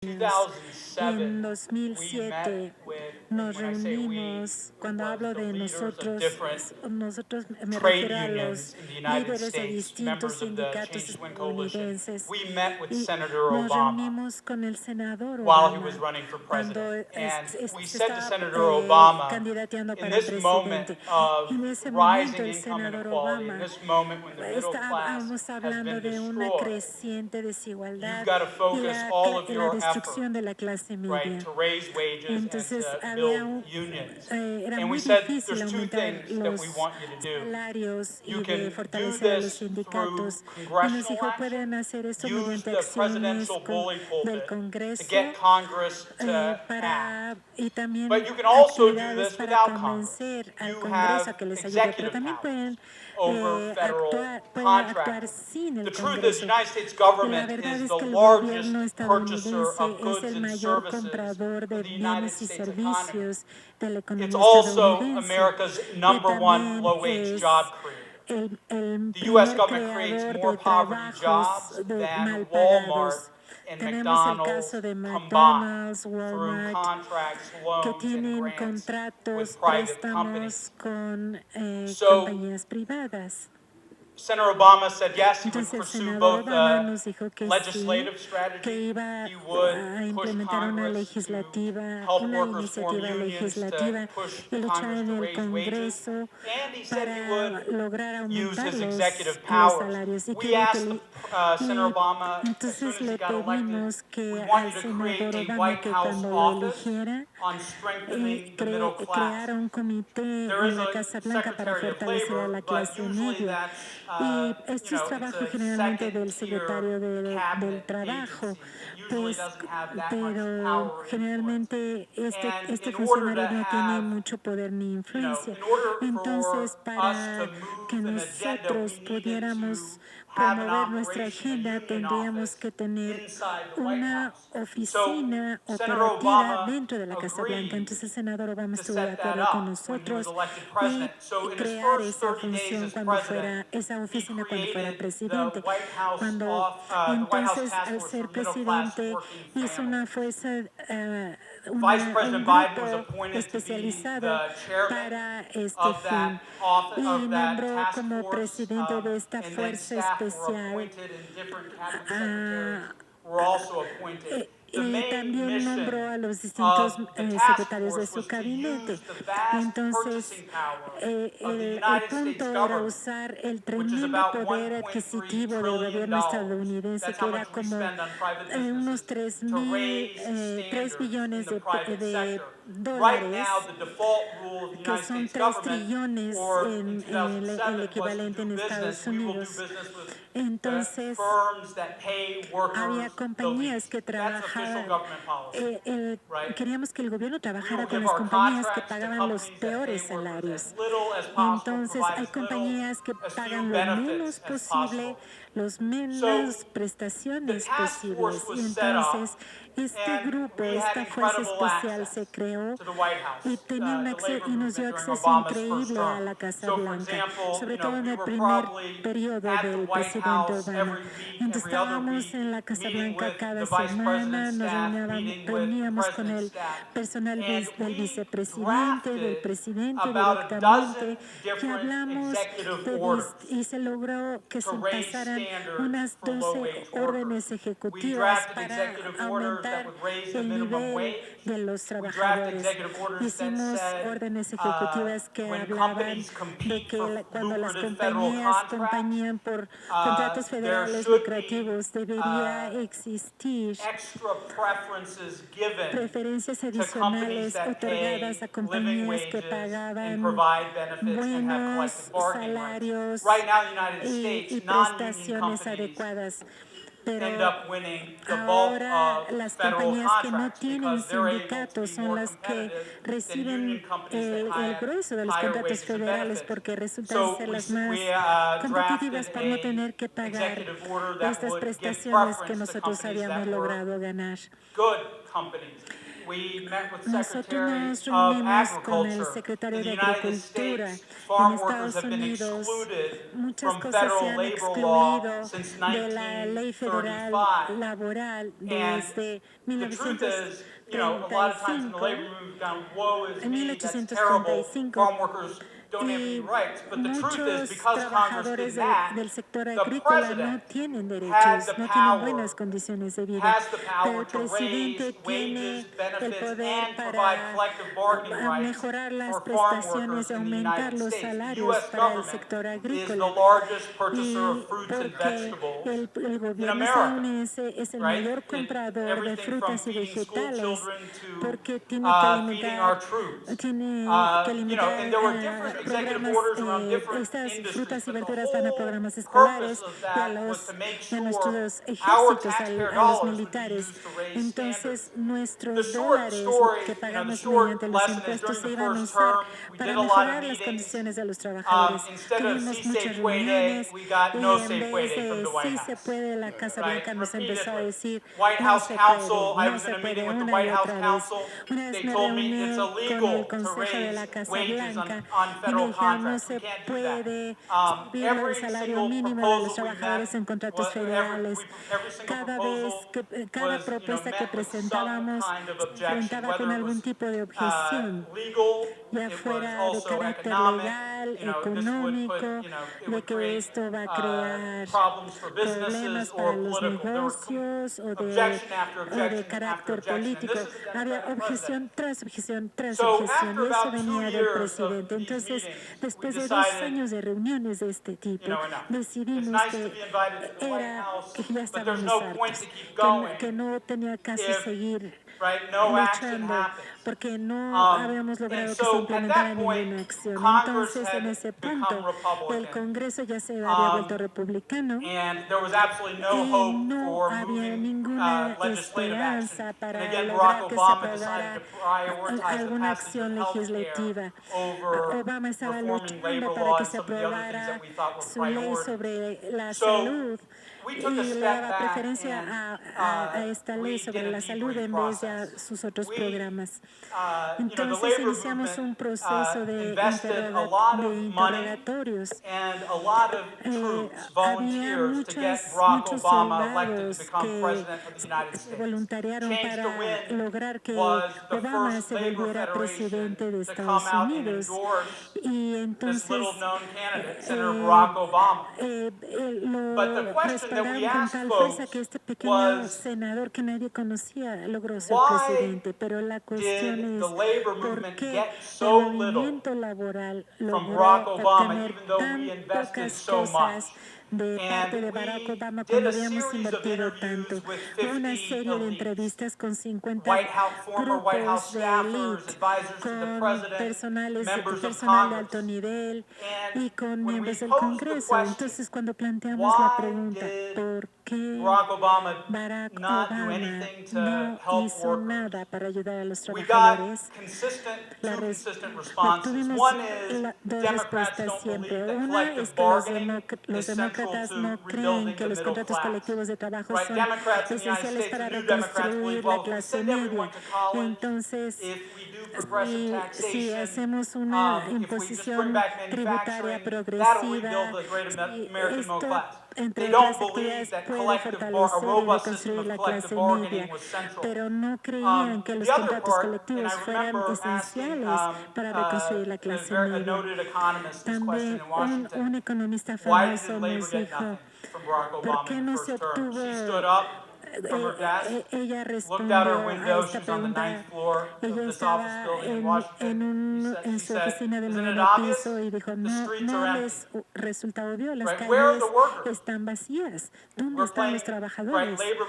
años. En 2007 2007 nos reunimos. Cuando hablo de nosotros me refiero a los líderes de distintos sindicatos estadounidenses y nos reunimos con el senador Obama cuando se estaba candidateando para presidente. En ese momento el senador Obama estábamos hablando de una creciente desigualdad y la destrucción de la clase media. Entonces era muy difícil aumentar los salarios y de fortalecer a los sindicatos. Y nos dijo, pueden hacer esto mediante acciones del Congreso y también actividades para convencer al Congreso a que les ayude, pero también pueden actuar sin el Congreso. La verdad es que el gobierno estadounidense es el mayor comprador de bienes y servicios de la economía estadounidense. También es el primer creador de trabajos mal pagados. Tenemos el caso de McDonald's, Walmart, que tienen contratos, préstamos con compañías privadas. Senator Obama said yes, he would Entonces el pursue senador both Obama nos dijo que sí, legislative que strategy. iba He would a push implementar una Congress to help una workers form iniciativa unions, to legislativa push y luchar Congress en to el raise wages. Congreso And he said he para would lograr use aumentar his los executive powers. salarios. Y We asked Senator Obama, as soon entonces as he le got elected, pedimos we que want al you to create senador a Obama White que House cuando lo office eligiera on strengthening the middle class. creara un comité There en is la a Casa Blanca para Secretary of fortalecer a Labor, la but clase usually media. that's, Y you esto es know, it's trabajo a generalmente del second-tier secretario del cabinet trabajo, agency. It usually doesn't have that much pero power or influence. generalmente And este in order funcionario to no tiene have, mucho poder ni you know, influencia. in order Entonces, for us to para que move an agenda, nosotros we needed pudiéramos to have an promover nuestra operation, a agenda, union tendríamos office que tener inside the White una House. So oficina Senator operativa Obama dentro de la Casa Blanca. agreed Entonces el senador Obama to estuvo de set that acuerdo con up when he was nosotros elected y president. So in his crear first esa 30 days función as president, esa he oficina cuando fuera created the presidente. White House the White House Entonces, Task al Force ser for Middle Class presidente, Working hizo una Families. fuerza, Vice un President Biden was grupo appointed to be especializado the chairman para este of that fin office, y of that nombró task como force, presidente de esta and then fuerza staff were especial appointed, and different cabinet secretaries were also appointed. The y main también mission nombró a los distintos of the task secretarios de force su was to gabinete. use the vast Entonces, purchasing power of the el United punto States era government, usar el which is tremendo about poder 1.3 adquisitivo del trillion gobierno dollars. estadounidense, That's que how era much we como spend on private unos businesses to raise 3 standards in billones the private de sector. Right dólares, now, the default rule of the que United son States 3 government trillones in en el 2007 was to equivalente do en business. Estados We will do Unidos. business with the Entonces, firms that pay workers había the compañías least. que That's official trabajaban, government policy, right? queríamos que el gobierno We will trabajara con give las our compañías que contracts to pagaban los companies that pay peores workers as salarios. little as possible, Entonces, provide hay as little, compañías que as few pagan lo benefits menos as posible, possible. los So menos the prestaciones task force posibles. was Y set up, entonces, este and grupo, we had esta fuerza incredible especial se access creó to the White House, y tenía the labor y nos dio movement during acceso Obama's first increíble a term. la Casa So, for Blanca, example, sobre you know, todo en we el were primer probably periodo at the del White presidente House Obama. every week, Entonces every other estábamos week, en la Casa meeting Blanca with cada the vice semana, president's nos staff, meeting with the reuníamos con president's el staff, personal and del we vicepresidente, del drafted presidente about a dozen directamente, y different hablamos executive orders y se logró que to se raise pasaran standards unas for 12 low-wage workers. órdenes We ejecutivas drafted para executive orders that aumentar would raise the el minimum nivel wage. de los We drafted trabajadores. executive orders that Hicimos said órdenes ejecutivas que when hablaban companies de compete for que cuando las lucrative federal compañías contracts, compañían por contratos there federales should be lucrativos, debería existir extra preferences given preferencias to companies adicionales that otorgadas pay a living compañías que wages and pagaban provide benefits and have buenos collective bargaining rights. salarios Right now, in the United States, y non-union prestaciones companies adecuadas. end Pero up winning the bulk ahora of las federal compañías que no contracts tienen because they're able to be sindicatos son more las que competitive than union reciben companies that el have grueso de los higher contratos wages and federales benefits. porque resultan So ser las we más drafted competitivas por no a tener que pagar executive order that estas would give prestaciones que preference to nosotros companies habíamos that were logrado ganar. good companies. we met with Nosotros Secretary nos of reunimos con el Agriculture. secretario In the de United Agricultura. States, En farm workers Estados have been Unidos, excluded muchas from cosas se federal han labor law excluido since de la ley federal 1935. laboral And desde the truth is, a lot of times in the 1935. labor movement, we've gone, woe is En me, that's terrible, 1835, farm workers don't have any y rights. But the truth is, muchos because Congress trabajadores did that, del sector the agrícola no president tienen had derechos, the no tienen buenas power, condiciones de vida. has the power El to raise presidente wages, tiene el benefits, poder and provide para collective bargaining rights mejorar las for farm prestaciones workers y in the aumentar United los States. The salarios U.S. para el government sector is the agrícola. largest purchaser Y of fruits and porque vegetables el in gobierno America, estadounidense es el right? mayor comprador de Everything from frutas y feeding school vegetales, children to porque tiene que feeding alimentar, our troops. And alimentar there were different executive programas, orders around different estas industries, frutas y but the verduras van a whole programas purpose escolares of y that was to make a sure nuestros our ejércitos, taxpayer a los dollars would be militares. used to raise standards. Entonces, The nuestros short dólares story, que the pagamos short mediante los lesson is impuestos during the se iban a first usar term, we did para a lot of mejorar las meetings. condiciones de los trabajadores. Instead of Tuvimos See muchas Safeway Day, reuniones we got y No en Safeway vez Day from de the White sí se House. puede, la Casa Right? Blanca nos empezó a Repeatedly. decir White no House se Counsel, puede, I no was in se a meeting puede, with the una y White House otra vez. Counsel. Una vez They me told me it's reuní con el illegal to Consejo de la raise Casa wages Blanca on y me federal dijeron no contracts. We se can't do that. puede subir el Every salario single mínimo de los proposal we met, trabajadores en contratos federales. every single Cada vez proposal que cada was, propuesta que met with some presentábamos kind of se objection, enfrentaba con whether it algún was tipo de objeción, legal, ya it was fuera de also carácter economic. legal, This would put, económico, it de would que create esto va a crear problems for businesses problemas para or los political. There were negocios objection after o de objection after carácter objection, and this político. is a Había Democratic president. objeción tras objeción tras So objeción after y eso about 2 venía del years of presidente. these Entonces, meetings, we después de 2 decided, años de reuniones de este tipo, enough. It's decidimos nice to que be invited to the White House, que ya but there's estábamos no point hartos, to keep going que no tenía caso if, seguir no action luchando happens. porque no habíamos And logrado que se so at implementara that point, ninguna acción. Congress Entonces, en had ese become punto, el Republican, Congreso ya se había vuelto um, republicano and there was absolutely no y hope no for había moving ninguna legislative action. esperanza And para again, Barack lograr que se Obama decided aprobara to prioritize the alguna passage of acción health care legislativa. over Obama estaba reforming luchando labor para law que and se some of the other things that aprobara we thought were su ley priorities. sobre la So salud we y took a le step daba back preferencia and a esta ley we sobre did a la salud debrief en vez de a process. sus otros We, programas. the Entonces labor iniciamos movement un proceso de, invested a lot de of money interrogatorios. and a lot of troops, Había volunteers to get Barack muchos Obama elected to soldados become que president of the United se States. voluntariaron Change to para Win lograr que was the Obama first se labor volviera federation presidente de to come Estados out and Unidos. endorse Y this entonces little known candidate, Senator Barack Obama. But the lo question that we respaldaron con asked tal fuerza que folks este pequeño was, senador que nadie conocía logró ser why presidente. Pero la cuestión did the es labor por movement qué get el so little movimiento laboral from Barack logró Obama, obtener even though tan we invested pocas so much? cosas de parte And de Barack we Obama did cuando a habíamos series of invertido tanto. interviews with Hubo una 50 serie de elites, entrevistas con 50 former White House grupos de staffers, élite, advisors to the con president, members of personal de alto Congress. nivel And y con when we miembros del posed the Congreso. question, Entonces, cuando planteamos la why pregunta, did ¿por qué Barack Obama Barack not do Obama anything to no help hizo workers? nada para ayudar a los We got trabajadores? two consistent responses. Tuvimos One is dos Democrats respuestas don't siempre. believe that Una es collective que bargaining los is central demócratas to no creen rebuilding que the los middle contratos class. colectivos de trabajo Right? son Democrats in the United esenciales States, para the new Democrats reconstruir believe, la well, if we clase send everyone media. to college, Entonces, if we do progressive si taxation, hacemos una if we just bring imposición back tributaria manufacturing, that'll progresiva, rebuild the great si American middle esto, class. entre They otras don't believe actividades, that puede a fortalecer y robust system reconstruir of la collective clase bargaining media, was central. pero no creían que The los other contratos part, and I colectivos fueran remember asking esenciales para reconstruir la clase a media. noted economist this question También in Washington. un economista Why famoso did labor nos get dijo, nothing from Barack ¿por Obama qué in the no se first term? She stood obtuvo? up from her desk, Ella looked out her respondió a window. esta She's on the pregunta. ninth floor Ella of this office estaba building in Washington. en She su said, oficina del "Isn't it noveno obvious? piso y dijo, The streets are empty. les resulta obvio, las Right? Where are calles the workers? están vacías. ¿Dónde We're están playing, los right? trabajadores? The labor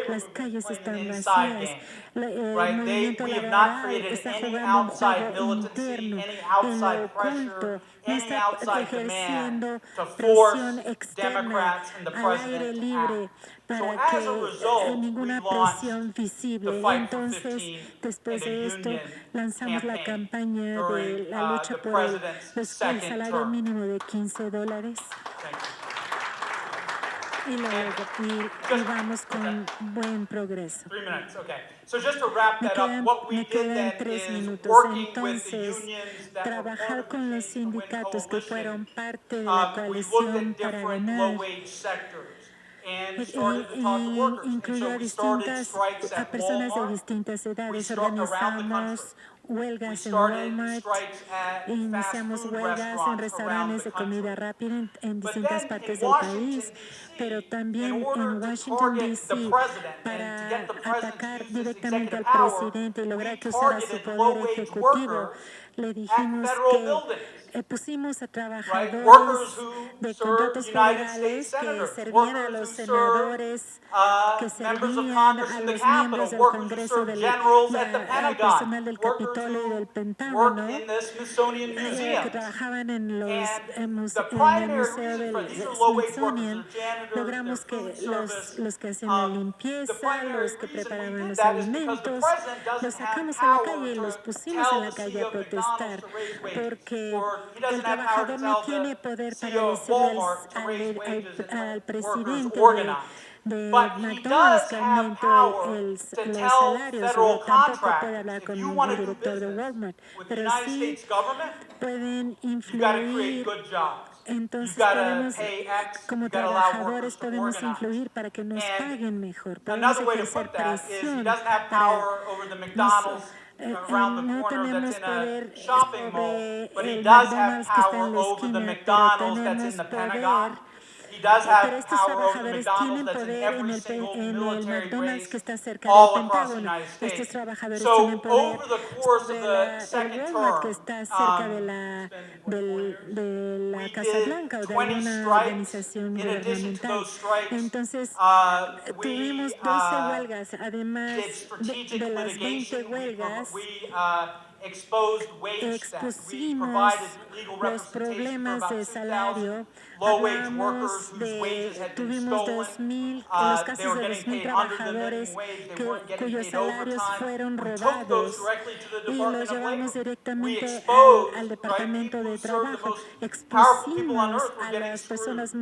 Las movement calles is playing están an inside vacías. game. El Right? movimiento We have not laboral created está any jugando un outside juego militancy, interno any en outside lo pressure, oculto. No any está outside ejerciendo demand to presión force externa Democrats and the al aire president to libre act. So para as a que result, we ninguna launched presión the visible. Fight for Entonces, 15 después and a de esto, union lanzamos la campaign campaña during de la lucha the por president's el second salario term. mínimo de $15. Thank you. y vamos con buen progreso. 3 minutes, okay. So just to wrap that up, what we Me did quedan then 3 is minutos. working with the Entonces, unions that were part trabajar of the con los Change to Win sindicatos que coalition, fueron parte de la we looked coalición at para different ganar low-wage sectors and y started to talk to workers. And incluyó so a we started distintas strikes a at personas de Walmart, distintas edades. around the country. Organizamos We huelgas en started Walmart, strikes at fast iniciamos food huelgas en restaurants around restaurantes the de comida country. rápida en But distintas then in partes del Washington, país, pero D.C., in también order en to Washington, target the D.C., president and to para get the president to atacar use his directamente executive al power, presidente y lograr we que usara su targeted poder low-wage ejecutivo. workers Le at dijimos federal que buildings, pusimos a right? trabajadores Workers who de serve contratos United States federales que senators, servían a workers los who serve senadores, que members of servían Congress a in the los miembros Capitol, del workers who Congreso serve generals at the al Pentagon, personal del workers Capitolio y who del work Pentágono, in the Smithsonian que museums. trabajaban en The el primary Museo reason for del these are low-wage workers, Smithsonian. they're janitors, they're Logramos food que service. los que hacían la The limpieza, primary los que reason we preparaban did los that is because the alimentos, president los doesn't have sacamos a la power calle y los to pusimos en tell la the calle a CEO of McDonald's protestar, to raise wages, porque or he el doesn't have power to trabajador no tell tiene the poder para CEO of decirle Walmart to raise wages and al let workers presidente organize. de But he McDonald's does que have aumente power to los tell salarios, o federal tampoco puede contractors, hablar if con you el want to do director de business Walmart, with the pero United sí States government, pueden you've got to create influir. good jobs. You've Entonces got to podemos, pay X, como you've got to allow trabajadores, workers to podemos organize. influir para que nos And paguen mejor. Podemos another way to ejercer put that is he presión doesn't have para power over the nos, McDonald's around the no corner that's tenemos in a poder shopping mall, sobre but he el does have McDonald's que está en power la over the esquina, pero McDonald's that's in tenemos the poder. Pentagon. He does Pero have estos power over the trabajadores McDonald's tienen that's in poder every single en el military McDonald's base que está cerca del all across the Pentágono. United Estos States. trabajadores tienen So poder over the course of sobre the el second Walmart que term, está cerca de it's been, what, 4 years? de la We Casa did Blanca o de 20 alguna strikes. organización In addition to gubernamental. those strikes, Entonces, we tuvimos 12 huelgas, además did strategic de las 20 litigation. huelgas. We exposed wage theft. We Expusimos provided legal los representation for problemas about de 2,000 salario. low-wage workers Hablamos whose wages had been tuvimos stolen. 2,000, los They casos were de getting 2,000 paid under the minimum trabajadores wage. They weren't getting cuyos paid salarios overtime. fueron We took those robados directly to the y Department los of Labor. llevamos We directamente al exposed, right, Departamento people de who serve the Trabajo. most powerful people on Expusimos earth were a getting las screwed. personas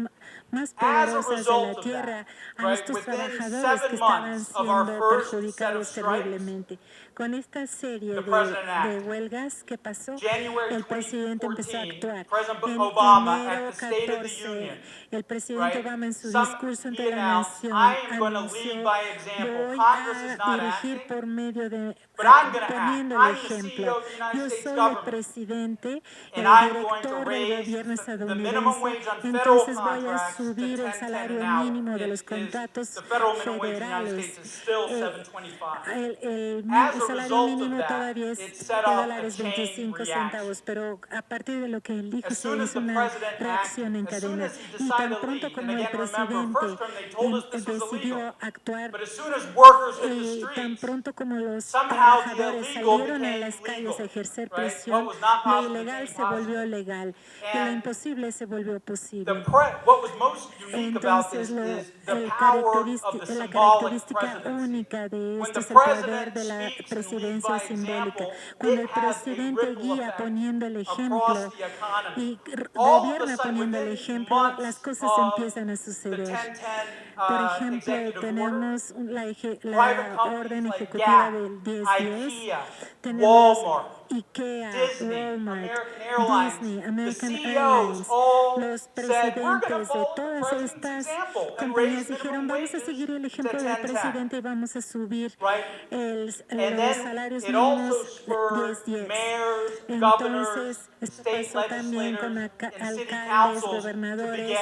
más As a poderosas de la result of that, tierra, a right, estos within trabajadores que 7 estaban months of our siendo first set of perjudicados strikes, terriblemente. Con esta serie the president de acted. huelgas que pasó, January el presidente empezó a 2014, actuar. President En Obama at enero the State of the 14, Union, el presidente right? Obama en su discurso ante He la announced, nación I am going to lead anunció, by example. voy Congress is a not dirigir acting, por medio de, but I'm going to act. poniendo el I'm the ejemplo. CEO of the United Yo States soy el government, presidente, and el I'm going to director del raise gobierno the minimum estadounidense, wage on federal entonces voy a contracts to subir el 10.10 salario an hour. mínimo de It los is, contratos the federal minimum wage in the United federales. States is still $7.25. El As a salario result of mínimo that, todavía it es set off a chain reaction. $7.25, pero a partir de lo que él dijo As se soon as hizo the una president reacción acted, en as soon cadena. as he Y decided tan to pronto leave, and como el again, remember, first presidente term they told us this was illegal, decidió actuar, but as soon as workers hit the tan streets, pronto como los somehow the trabajadores illegal salieron a became las calles a legal, ejercer right? What presión, was not lo possible ilegal became se volvió possible. legal y lo And imposible se volvió posible. what was most unique about Entonces, this is the power of the la symbolic característica presidency. única de When esto the es el poder president de la speaks and leads presidencia by simbólica. example, Cuando it el has a presidente ripple guía effect poniendo el across ejemplo the economy. y All of a gobierna sudden, poniendo el within ejemplo, las months cosas of empiezan a the suceder. 1010 Por ejemplo, executive order, tenemos private la companies orden like ejecutiva Gap, del 1010, IKEA, tenemos Walmart, IKEA, Disney, Walmart, American Airlines, Disney, the American CEOs Airlines. all Los said, we're going to presidentes de follow the todas president's estas example and raise compañías dijeron, minimum vamos a wages seguir el to ejemplo del 1010, presidente y vamos a subir right? And los then salarios it also mínimos spurred 10-10. mayors, governors, Entonces, esto state pasó también legislators, con and city alcaldes, councils to gobernadores begin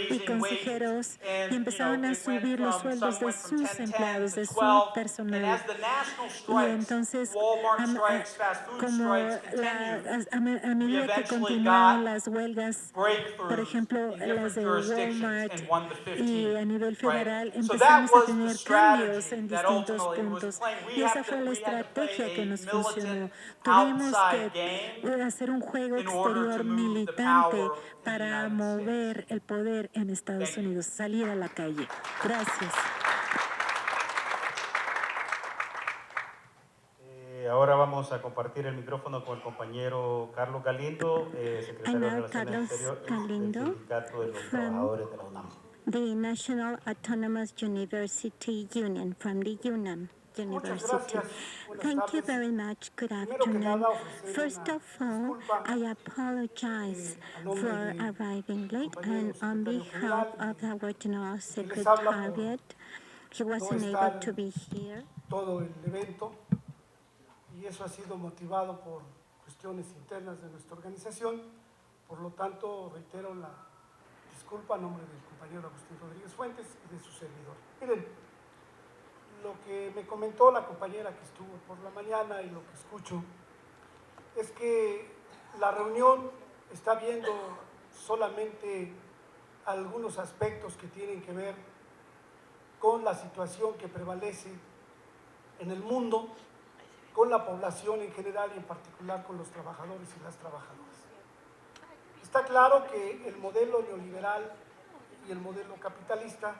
y raising wages. consejeros y And, empezaron a it went subir los from, sueldos some de went from sus 1010 empleados, to de su 12. And personal. as the national Y strikes, entonces, Walmart strikes, fast food como strikes continued, a we medida que eventually continuaron got las huelgas, por breakthroughs ejemplo, in las different de jurisdictions Walmart and won the y 15, a nivel right? federal, So that empezamos a was the tener cambios strategy en that distintos ultimately was puntos. playing. Y esa fue la We had to estrategia play que a nos militant funcionó. Tuvimos outside que game hacer un juego in order to exterior move the militante power in the para United mover States. el poder en Estados Thank you. Unidos, salir a la calle. Gracias. Ahora vamos a compartir el micrófono con el compañero Carlos Galindo, secretario de now Relaciones Carlos Exteriores Galindo del Sindicato de los from Trabajadores de la UNAM. the National Autonomous University Union from the UNAM University. Thank you very much. Good afternoon. First of all, I apologize for arriving late, and on behalf of our General Secretariat, he wasn't able to be here. Todo el evento, y eso ha sido motivado por cuestiones internas de nuestra organización. Por lo tanto, reitero la disculpa a nombre del compañero Agustín Rodríguez Fuentes y de su servidor. Miren, lo que me comentó la compañera que estuvo por la mañana y lo que escucho es que la reunión está viendo solamente algunos aspectos que tienen que ver con la situación que prevalece en el mundo, con la población en general y en particular con los trabajadores y las trabajadoras. Está claro que el modelo neoliberal y el modelo capitalista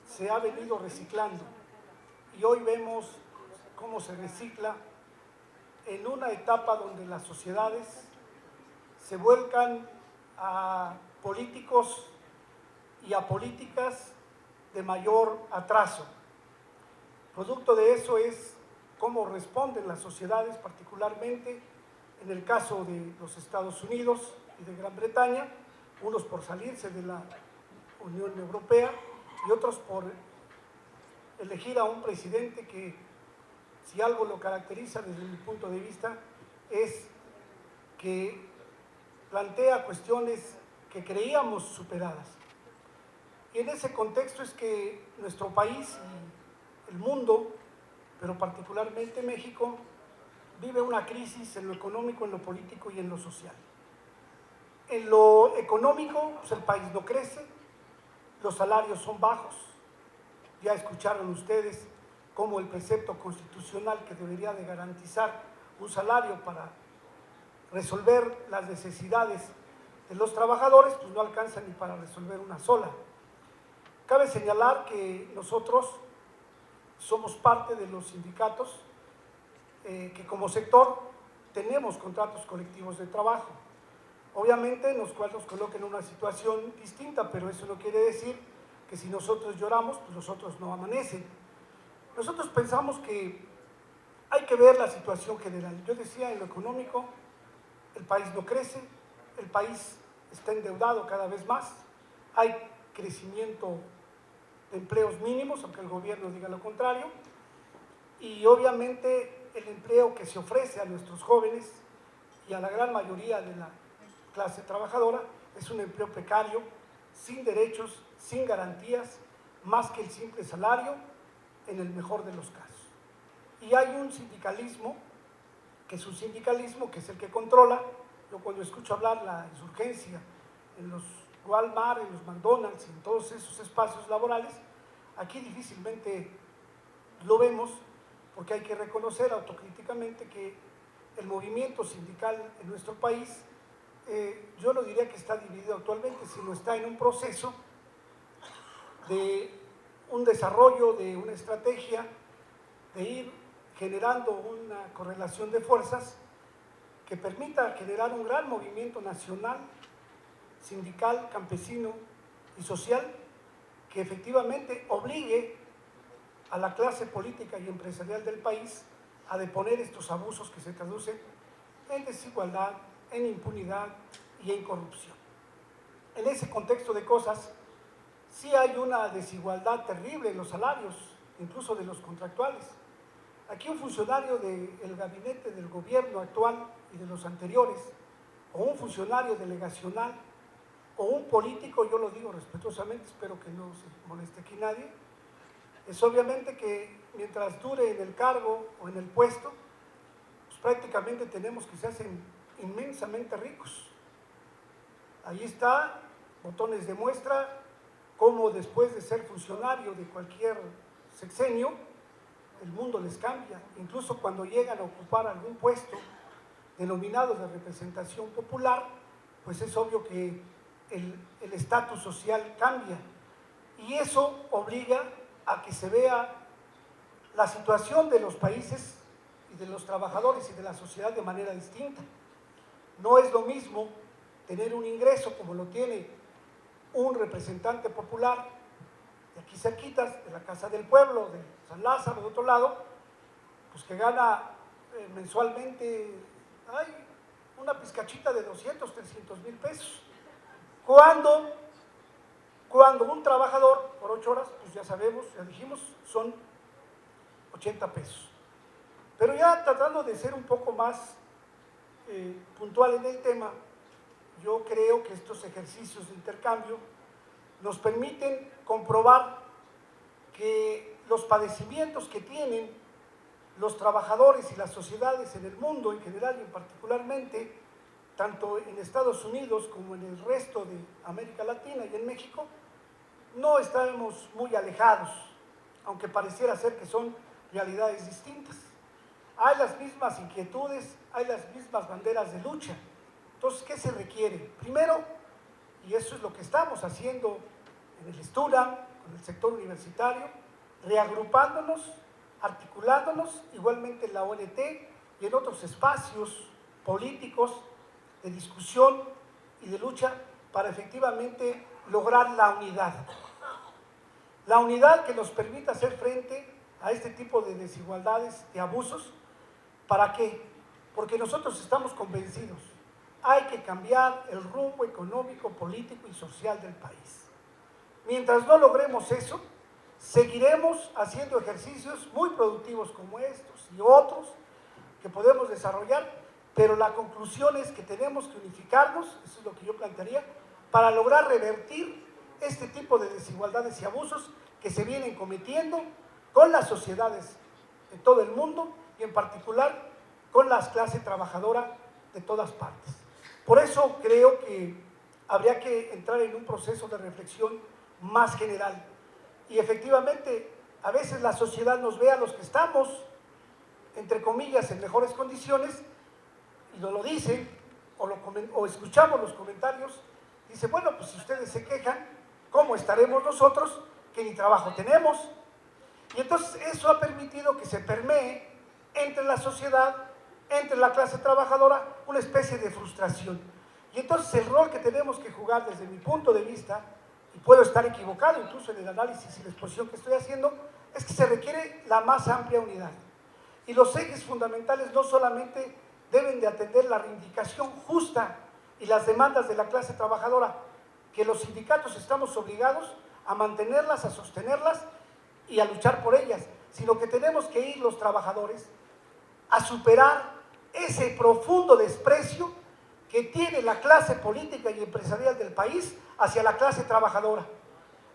se ha venido reciclando y hoy vemos cómo se recicla en una etapa donde las sociedades se vuelcan a políticos y a políticas de mayor atraso. Producto de eso es cómo responden las sociedades, particularmente en el caso de los Estados Unidos y de Gran Bretaña, unos por salirse de la Unión Europea y otros por elegir a un presidente que, si algo lo caracteriza desde mi punto de vista, es que plantea cuestiones que creíamos superadas. Y en ese contexto es que nuestro país y el mundo, pero particularmente México, vive una crisis en lo económico, en lo político y en lo social. En lo económico, pues el país no crece, los salarios son bajos. Ya escucharon ustedes cómo el precepto constitucional que debería de garantizar un salario para resolver las necesidades de los trabajadores, pues no alcanza ni para resolver una sola. Cabe señalar que nosotros somos parte de los sindicatos que como sector tenemos contratos colectivos de trabajo. Obviamente en los cuales nos colocan en una situación distinta, pero eso no quiere decir que si nosotros lloramos, pues los otros no amanecen. Nosotros pensamos que hay que ver la situación general. Yo decía, en lo económico, el país no crece, el país está endeudado cada vez más, hay crecimiento de empleos mínimos, aunque el gobierno diga lo contrario, y obviamente el empleo que se ofrece a nuestros jóvenes y a la gran mayoría de la clase trabajadora es un empleo precario, sin derechos, sin garantías, más que el simple salario, en el mejor de los casos. Y hay un sindicalismo, que es un sindicalismo que es el que controla. Yo cuando escucho hablar la insurgencia en los Walmart, en los McDonald's, en todos esos espacios laborales, aquí difícilmente lo vemos, porque hay que reconocer autocríticamente que el movimiento sindical en nuestro país, yo lo diría que está dividido actualmente, sino está en un proceso de un desarrollo, de una estrategia, de ir generando una correlación de fuerzas que permita generar un gran movimiento nacional, sindical, campesino y social, que efectivamente obligue a la clase política y empresarial del país a deponer estos abusos que se traducen en desigualdad, en impunidad y en corrupción. En ese contexto de cosas, sí hay una desigualdad terrible en los salarios, incluso de los contractuales. Aquí un funcionario del gabinete del gobierno actual y de los anteriores, o un funcionario delegacional, o un político, yo lo digo respetuosamente, espero que no se moleste aquí nadie, es obviamente que mientras dure en el cargo o en el puesto, pues prácticamente tenemos que se hacen inmensamente ricos. Ahí está, botones de muestra, cómo después de ser funcionario de cualquier sexenio, el mundo les cambia. Incluso cuando llegan a ocupar algún puesto denominado de representación popular, pues es obvio que el estatus social cambia. Y eso obliga a que se vea la situación de los países y de los trabajadores y de la sociedad de manera distinta. No es lo mismo tener un ingreso como lo tiene un representante popular de aquí cerquitas, de la Casa del Pueblo, de San Lázaro, de otro lado, pues que gana mensualmente una pizcachita de 200, 300 mil pesos. Cuando un trabajador por 8 horas, pues ya sabemos, ya dijimos, son 80 pesos. Pero ya tratando de ser un poco más puntual en el tema, yo creo que estos ejercicios de intercambio nos permiten comprobar que los padecimientos que tienen los trabajadores y las sociedades en el mundo en general y particularmente, tanto en Estados Unidos como en el resto de América Latina y en México, no estamos muy alejados, aunque pareciera ser que son realidades distintas. Hay las mismas inquietudes, hay las mismas banderas de lucha. Entonces, ¿qué se requiere? Primero, y eso es lo que estamos haciendo en el STULAM, con el sector universitario, reagrupándonos, articulándonos, igualmente en la ONT y en otros espacios políticos de discusión y de lucha para efectivamente lograr la unidad. La unidad que nos permita hacer frente a este tipo de desigualdades, de abusos. ¿Para qué? Porque nosotros estamos convencidos, hay que cambiar el rumbo económico, político y social del país. Mientras no logremos eso, seguiremos haciendo ejercicios muy productivos como estos y otros que podemos desarrollar, pero la conclusión es que tenemos que unificarnos, eso es lo que yo plantearía, para lograr revertir este tipo de desigualdades y abusos que se vienen cometiendo con las sociedades de todo el mundo y en particular con la clase trabajadora de todas partes. Por eso creo que habría que entrar en un proceso de reflexión más general. Y efectivamente, a veces la sociedad nos ve a los que estamos, entre comillas, en mejores condiciones, y nos lo dicen, o escuchamos los comentarios, dice, bueno, pues si ustedes se quejan, ¿cómo estaremos nosotros que ni trabajo tenemos? Y entonces eso ha permitido que se permee entre la sociedad, entre la clase trabajadora, una especie de frustración. Y entonces el rol que tenemos que jugar desde mi punto de vista, y puedo estar equivocado incluso en el análisis y la exposición que estoy haciendo, es que se requiere la más amplia unidad. Y los ejes fundamentales no solamente deben de atender la reivindicación justa y las demandas de la clase trabajadora, que los sindicatos estamos obligados a mantenerlas, a sostenerlas y a luchar por ellas, sino que tenemos que ir los trabajadores a superar ese profundo desprecio que tiene la clase política y empresarial del país hacia la clase trabajadora.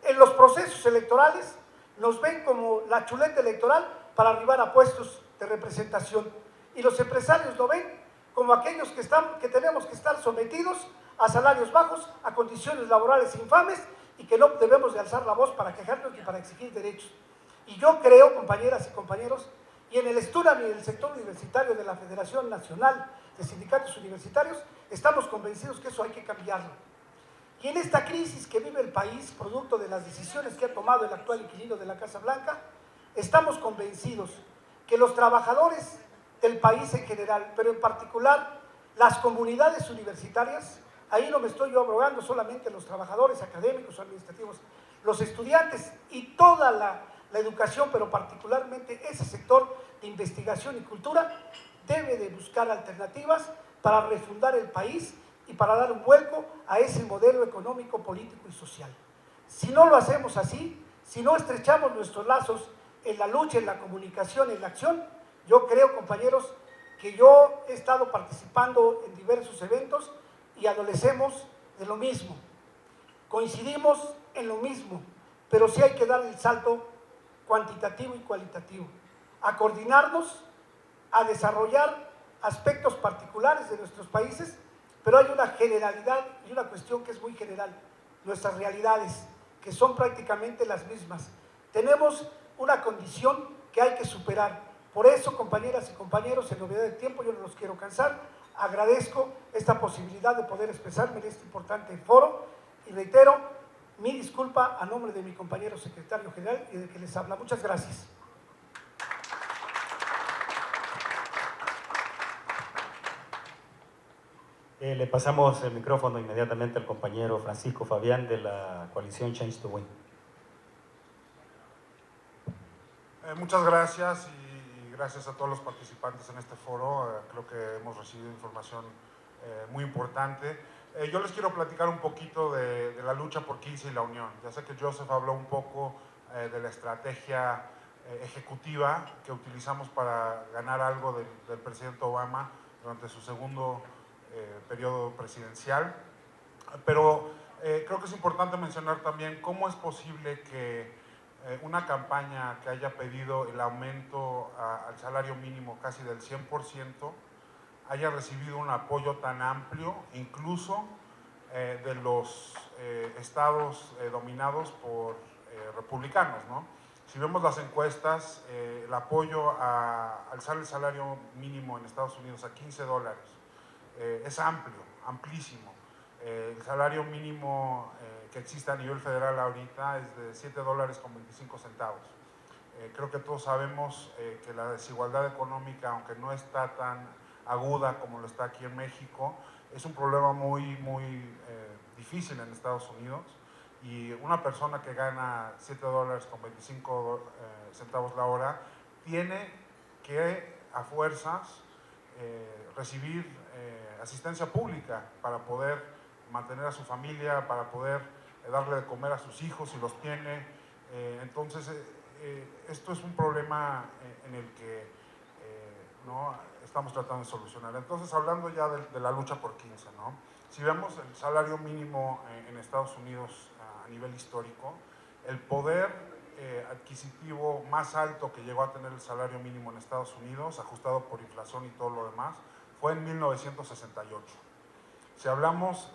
En los procesos electorales nos ven como la chuleta electoral para arribar a puestos de representación y los empresarios lo ven como aquellos que tenemos que estar sometidos a salarios bajos, a condiciones laborales infames y que no debemos de alzar la voz para quejarnos ni para exigir derechos. Y yo creo, compañeras y compañeros, y en el STULAM y en el sector universitario de la Federación Nacional de Sindicatos Universitarios, estamos convencidos que eso hay que cambiarlo. Y en esta crisis que vive el país, producto de las decisiones que ha tomado el actual inquilino de la Casa Blanca, estamos convencidos que los trabajadores del país en general, pero en particular las comunidades universitarias, ahí no me estoy yo abrogando solamente los trabajadores académicos o administrativos, los estudiantes y toda la educación, pero particularmente ese sector de investigación y cultura, debe de buscar alternativas para refundar el país y para dar un vuelco a ese modelo económico, político y social. Si no lo hacemos así, si no estrechamos nuestros lazos en la lucha, en la comunicación, en la acción, yo creo, compañeros, que yo he estado participando en diversos eventos y adolecemos de lo mismo. Coincidimos en lo mismo, pero sí hay que dar el salto cuantitativo y cualitativo, a coordinarnos, a desarrollar aspectos particulares de nuestros países, pero hay una generalidad y una cuestión que es muy general, nuestras realidades, que son prácticamente las mismas. Tenemos una condición que hay que superar. Por eso, compañeras y compañeros, en novedad de tiempo, yo no los quiero cansar, agradezco esta posibilidad de poder expresarme en este importante foro y reitero mi disculpa a nombre de mi compañero secretario general y de que les habla. Muchas gracias. Le pasamos el micrófono inmediatamente al compañero Francisco Fabián de la coalición Change to Win. Muchas gracias y gracias a todos los participantes en este foro. Creo que hemos recibido información muy importante. Yo les quiero platicar un poquito de la lucha por 15 y la unión. Ya sé que Joseph habló un poco de la estrategia ejecutiva que utilizamos para ganar algo del presidente Obama durante su segundo periodo presidencial. Pero creo que es importante mencionar también cómo es posible que una campaña que haya pedido el aumento al salario mínimo casi del 100% haya recibido un apoyo tan amplio, incluso de los estados dominados por republicanos, ¿no? Si vemos las encuestas, el apoyo a alzar el salario mínimo en Estados Unidos a $15 es amplio, amplísimo. El salario mínimo que existe a nivel federal ahorita es de $7.25. Creo que todos sabemos que la desigualdad económica, aunque no está tan aguda como lo está aquí en México, es un problema muy difícil en Estados Unidos, y una persona que gana $7.25 la hora tiene que a fuerzas recibir asistencia pública para poder mantener a su familia, para poder darle de comer a sus hijos si los tiene. Entonces esto es un problema en el que ¿no? estamos tratando de solucionar. Entonces, hablando ya de la lucha por 15, ¿no? Si vemos el salario mínimo en Estados Unidos a nivel histórico, el poder adquisitivo más alto que llegó a tener el salario mínimo en Estados Unidos, ajustado por inflación y todo lo demás, fue en 1968. Si hablamos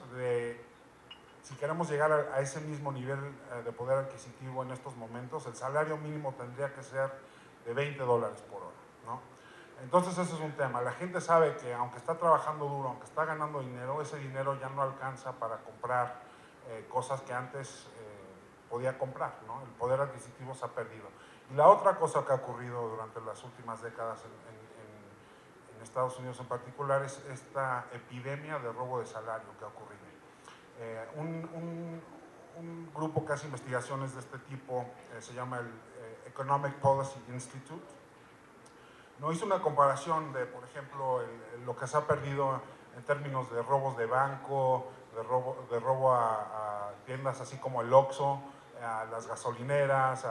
si queremos llegar a ese mismo nivel de poder adquisitivo en estos momentos, el salario mínimo tendría que ser de $20 por hora, ¿no? Entonces ese es un tema. La gente sabe que aunque está trabajando duro, aunque está ganando dinero, ese dinero ya no alcanza para comprar cosas que antes podía comprar, ¿no? El poder adquisitivo se ha perdido. Y la otra cosa que ha ocurrido durante las últimas décadas en Estados Unidos en particular es esta epidemia de robo de salario que ha ocurrido. Un grupo que hace investigaciones de este tipo se llama el Economic Policy Institute. No hizo una comparación de, por ejemplo, lo que se ha perdido en términos de robos de banco, de robo a tiendas así como el Oxxo, a las gasolineras,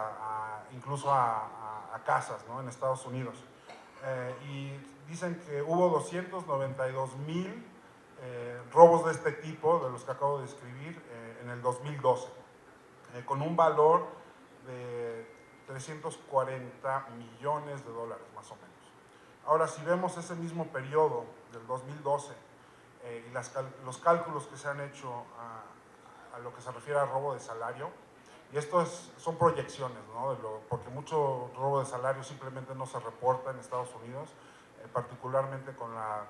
incluso a casas, ¿no? En Estados Unidos. Y dicen que hubo 292,000 robos de este tipo, de los que acabo de describir, en el 2012, con un valor de $340 millones más o menos. Ahora, si vemos ese mismo periodo del 2012 y los cálculos que se han hecho a lo que se refiere a robo de salario, y esto son proyecciones, ¿no? Porque mucho robo de salario simplemente no se reporta en Estados Unidos, particularmente con la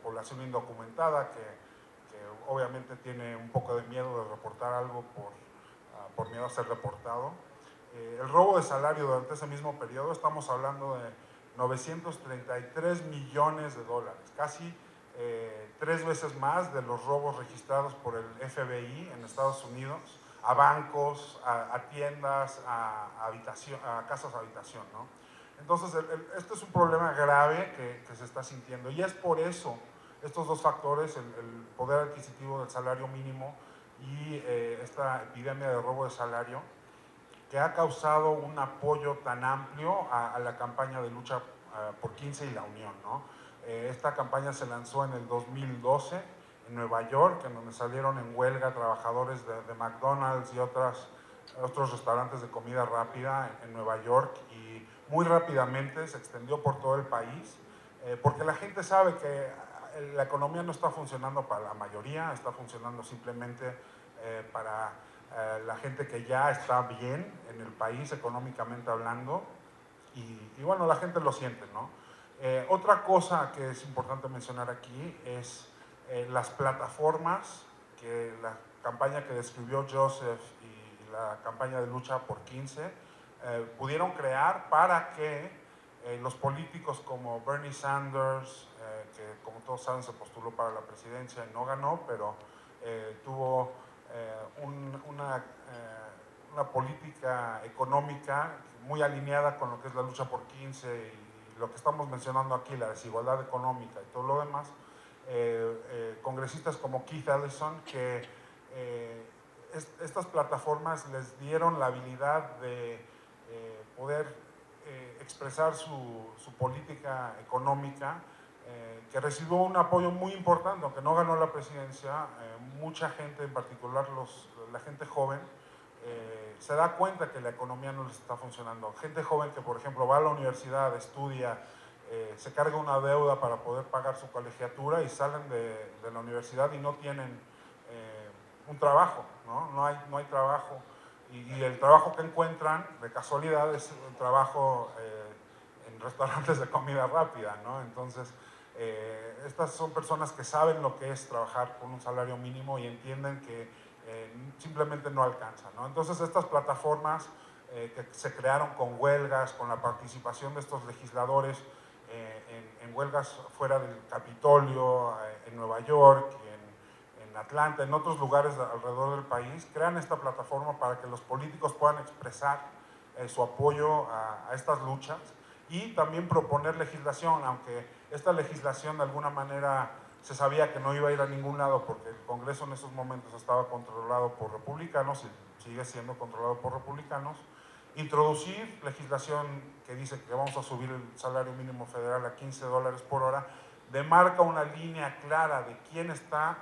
población indocumentada, que obviamente tiene un poco de miedo de reportar algo por miedo a ser reportado. El robo de salario durante ese mismo periodo, estamos hablando de $933 millones, casi 3 veces más de los robos registrados por el FBI en Estados Unidos, a bancos, a tiendas, a casas habitación, ¿no? Entonces, este es un problema grave que se está sintiendo, y es por eso, estos dos factores, el poder adquisitivo del salario mínimo y esta epidemia de robo de salario, que ha causado un apoyo tan amplio a la campaña de lucha por 15 y la unión, ¿no? Esta campaña se lanzó en el 2012 en Nueva York, en donde salieron en huelga trabajadores de McDonald's y otros restaurantes de comida rápida en Nueva York, y muy rápidamente se extendió por todo el país, porque la gente sabe que la economía no está funcionando para la mayoría, está funcionando simplemente para la gente que ya está bien en el país económicamente hablando, y bueno, la gente lo siente, ¿no? Otra cosa que es importante mencionar aquí es las plataformas que la campaña que describió Joseph y la campaña de lucha por 15 pudieron crear para que Los políticos como Bernie Sanders, que como todos saben se postuló para la presidencia y no ganó, pero tuvo una política económica muy alineada con lo que es la lucha por 15 y lo que estamos mencionando aquí, la desigualdad económica y todo lo demás. Congresistas como Keith Ellison, que estas plataformas les dieron la habilidad de poder expresar su política económica, que recibió un apoyo muy importante, aunque no ganó la presidencia. Mucha gente, en particular la gente joven, se da cuenta que la economía no les está funcionando. Gente joven que, por ejemplo, va a la universidad, estudia, se carga una deuda para poder pagar su colegiatura y salen de la universidad y no tienen un trabajo, ¿no? No hay trabajo. Y el trabajo que encuentran, de casualidad, es el trabajo en restaurantes de comida rápida, ¿no? Entonces, estas son personas que saben lo que es trabajar con un salario mínimo y entienden que simplemente no alcanza, ¿no? Entonces estas plataformas que se crearon con huelgas, con la participación de estos legisladores en huelgas fuera del Capitolio, en Nueva York, en Atlanta, en otros lugares alrededor del país, crean esta plataforma para que los políticos puedan expresar su apoyo a estas luchas y también proponer legislación, aunque esta legislación de alguna manera se sabía que no iba a ir a ningún lado porque el Congreso en esos momentos estaba controlado por republicanos y sigue siendo controlado por republicanos. Introducir legislación que dice que vamos a subir el salario mínimo federal a $15 por hora, demarca una línea clara de quién está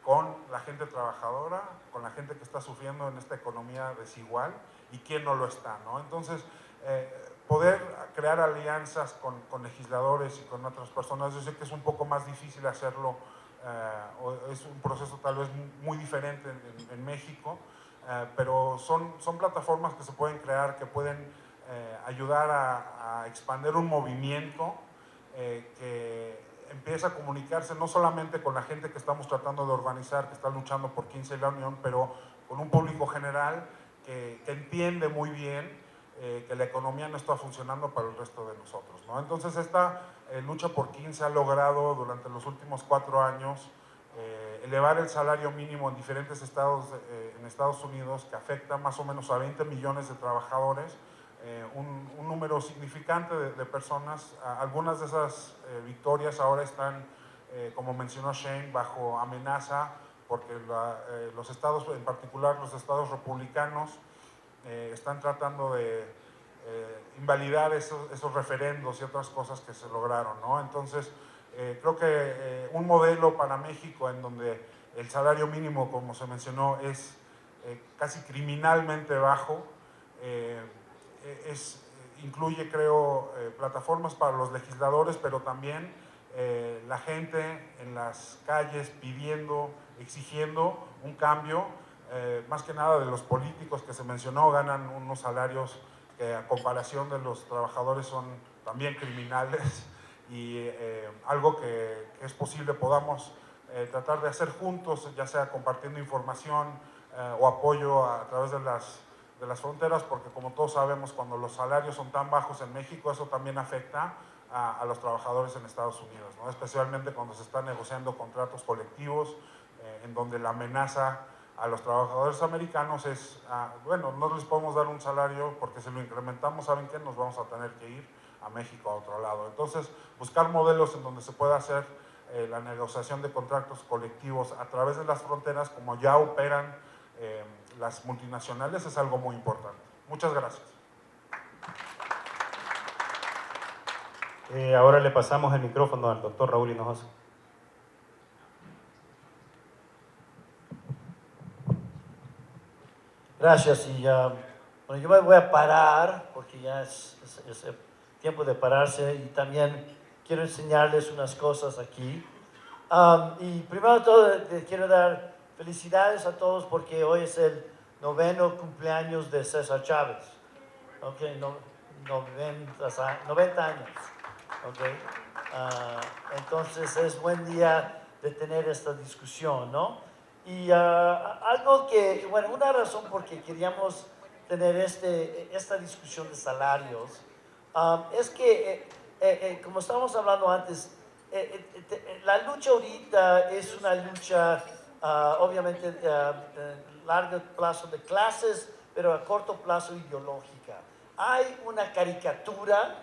con la gente trabajadora, con la gente que está sufriendo en esta economía desigual y quién no lo está, ¿no? Entonces, poder crear alianzas con legisladores y con otras personas, yo sé que es un poco más difícil hacerlo, es un proceso tal vez muy diferente en México, pero son plataformas que se pueden crear, que pueden ayudar a expandir un movimiento que empieza a comunicarse no solamente con la gente que estamos tratando de organizar, que está luchando por 15 y la Unión, pero con un público general que entiende muy bien que la economía no está funcionando para el resto de nosotros, ¿no? Entonces esta lucha por 15 ha logrado durante los últimos 4 años elevar el salario mínimo en diferentes estados en Estados Unidos, que afecta más o menos a 20 millones de trabajadores, un número significante de personas. Algunas de esas victorias ahora están, como mencionó Shane, bajo amenaza porque los estados, en particular los estados republicanos, están tratando de invalidar esos referendos y otras cosas que se lograron, ¿no? Entonces, creo que un modelo para México en donde el salario mínimo, como se mencionó, es casi criminalmente bajo, incluye, creo, plataformas para los legisladores, pero también la gente en las calles pidiendo, exigiendo un cambio, más que nada de los políticos que se mencionó, ganan unos salarios que a comparación de los trabajadores son también criminales, y algo que es posible podamos tratar de hacer juntos, ya sea compartiendo información o apoyo a través de las fronteras, porque como todos sabemos, cuando los salarios son tan bajos en México, eso también afecta a los trabajadores en Estados Unidos, ¿no? Especialmente cuando se están negociando contratos colectivos, en donde la amenaza a los trabajadores americanos es, bueno, no les podemos dar un salario porque si lo incrementamos, ¿saben qué? Nos vamos a tener que ir a México, a otro lado. Entonces, buscar modelos en donde se pueda hacer la negociación de contratos colectivos a través de las fronteras, como ya operan las multinacionales, es algo muy importante. Muchas gracias. Ahora le pasamos el micrófono al doctor Raúl Hinojosa. Gracias. Y bueno, yo me voy a parar porque ya es tiempo de pararse, y también quiero enseñarles unas cosas aquí. Y primero de todo les quiero dar felicidades a todos porque hoy es el 9º cumpleaños de César Chávez. Okay, 90 años. Okay. Entonces es buen día de tener esta discusión, ¿no? Y algo que, bueno, una razón por que queríamos tener esta discusión de salarios es que, como estábamos hablando antes, la lucha ahorita es una lucha, obviamente, largo plazo de clases, pero a corto plazo ideológica. Hay una caricatura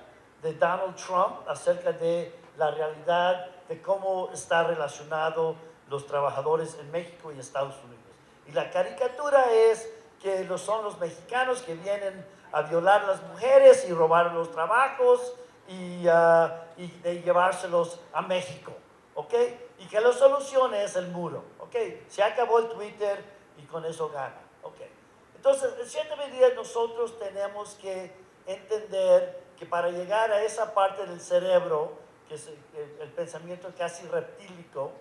de Donald Trump acerca de la realidad de cómo está relacionado los trabajadores en México y Estados Unidos. Y la caricatura es que son los mexicanos que vienen a violar a las mujeres y robar los trabajos y de llevárselos a México, ¿ok? Y que la solución es el muro, ¿ok? Se acabó el Twitter y con eso gana, ¿ok? Entonces, en cierta medida nosotros tenemos que entender que para llegar a esa parte del cerebro, que es el pensamiento casi reptílico,